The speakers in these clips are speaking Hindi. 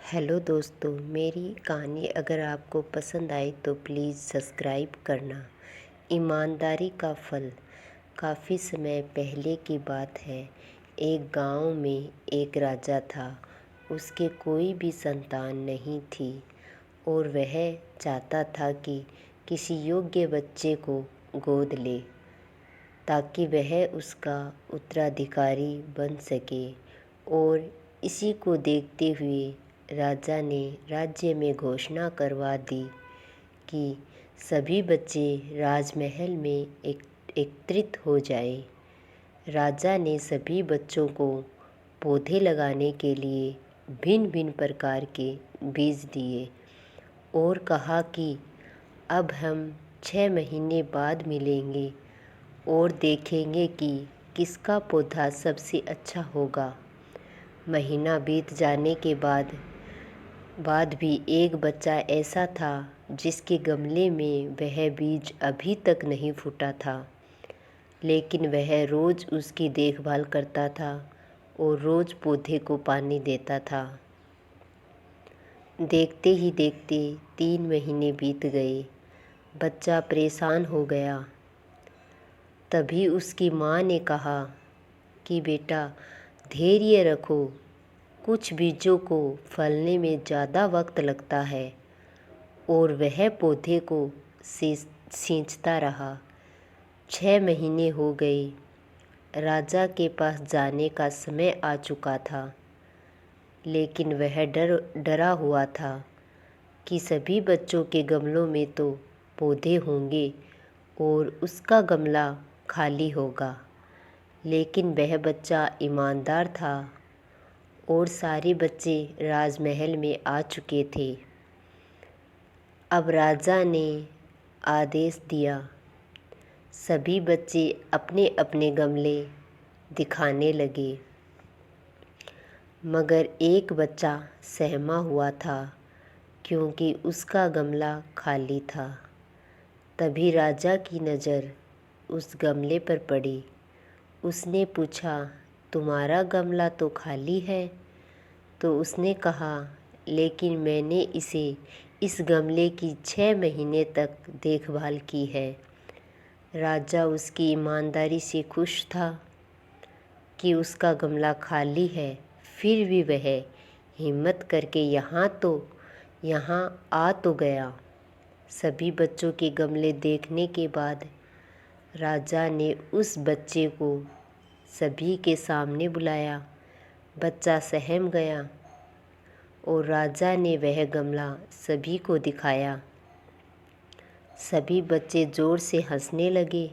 हेलो दोस्तों, मेरी कहानी अगर आपको पसंद आई तो प्लीज़ सब्सक्राइब करना। ईमानदारी का फल। काफ़ी समय पहले की बात है। एक गांव में एक राजा था। उसके कोई भी संतान नहीं थी और वह चाहता था कि किसी योग्य बच्चे को गोद ले ताकि वह उसका उत्तराधिकारी बन सके। और इसी को देखते हुए राजा ने राज्य में घोषणा करवा दी कि सभी बच्चे राजमहल में एकत्रित हो जाए। राजा ने सभी बच्चों को पौधे लगाने के लिए भिन्न भिन्न प्रकार के बीज दिए और कहा कि अब हम 6 महीने बाद मिलेंगे और देखेंगे कि किसका पौधा सबसे अच्छा होगा। महीना बीत जाने के बाद भी एक बच्चा ऐसा था जिसके गमले में वह बीज अभी तक नहीं फूटा था, लेकिन वह रोज़ उसकी देखभाल करता था और रोज़ पौधे को पानी देता था। देखते ही देखते 3 महीने बीत गए। बच्चा परेशान हो गया। तभी उसकी माँ ने कहा कि बेटा, धैर्य रखो, कुछ बीजों को फलने में ज़्यादा वक्त लगता है। और वह पौधे को सींचता रहा। 6 महीने हो गए। राजा के पास जाने का समय आ चुका था, लेकिन वह डरा हुआ था कि सभी बच्चों के गमलों में तो पौधे होंगे और उसका गमला खाली होगा। लेकिन वह बच्चा ईमानदार था और सारे बच्चे राजमहल में आ चुके थे। अब राजा ने आदेश दिया। सभी बच्चे अपने अपने गमले दिखाने लगे, मगर एक बच्चा सहमा हुआ था क्योंकि उसका गमला खाली था। तभी राजा की नज़र उस गमले पर पड़ी। उसने पूछा, तुम्हारा गमला तो खाली है। तो उसने कहा, लेकिन मैंने इस गमले की 6 महीने तक देखभाल की है। राजा उसकी ईमानदारी से खुश था कि उसका गमला खाली है, फिर भी वह हिम्मत करके यहाँ आ तो गया। सभी बच्चों के गमले देखने के बाद राजा ने उस बच्चे को सभी के सामने बुलाया। बच्चा सहम गया और राजा ने वह गमला सभी को दिखाया। सभी बच्चे ज़ोर से हंसने लगे।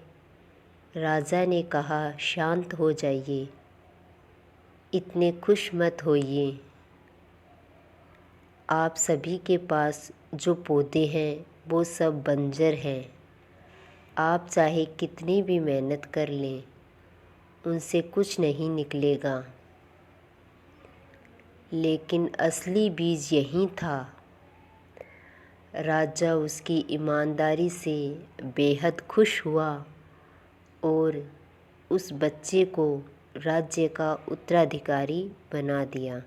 राजा ने कहा, शांत हो जाइए, इतने खुश मत होइए। आप सभी के पास जो पौधे हैं वो सब बंजर हैं। आप चाहे कितनी भी मेहनत कर लें, उनसे कुछ नहीं निकलेगा। लेकिन असली बीज यही था। राजा उसकी ईमानदारी से बेहद खुश हुआ और उस बच्चे को राज्य का उत्तराधिकारी बना दिया।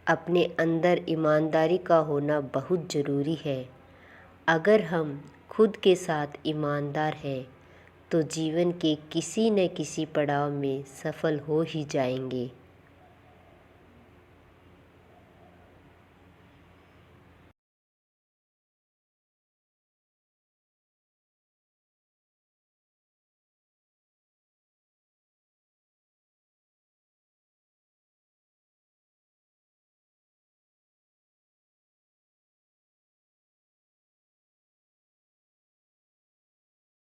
अपने अंदर ईमानदारी का होना बहुत ज़रूरी है। अगर हम खुद के साथ ईमानदार हैं तो जीवन के किसी न किसी पड़ाव में सफल हो ही जाएंगे।